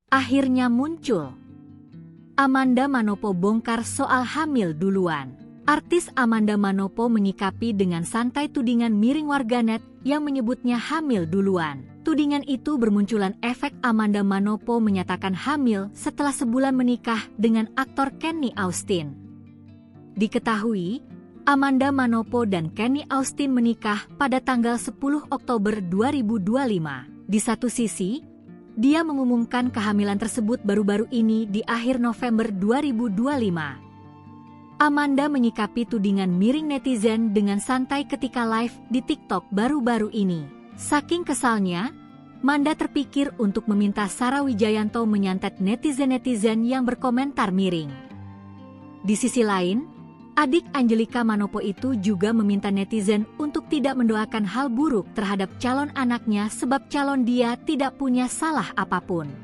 Akhirnya muncul. Amanda Manopo bongkar soal hamil duluan. Artis Amanda Manopo menyikapi dengan santai tudingan miring warganet yang menyebutnya hamil duluan. Tudingan itu bermunculan efek Amanda Manopo menyatakan hamil setelah sebulan menikah dengan aktor Kenny Austin. Diketahui, Amanda Manopo dan Kenny Austin menikah pada tanggal 10 Oktober 2025. Di satu sisi, dia mengumumkan kehamilan tersebut baru-baru ini di akhir November 2025. Amanda menyikapi tudingan miring netizen dengan santai ketika live di TikTok baru-baru ini. Saking kesalnya, Manda terpikir untuk meminta Sarah Wijayanto menyantet netizen-netizen yang berkomentar miring. Di sisi lain, adik Angelika Manopo itu juga meminta netizen untuk tidak mendoakan hal buruk terhadap calon anaknya sebab calon dia tidak punya salah apapun.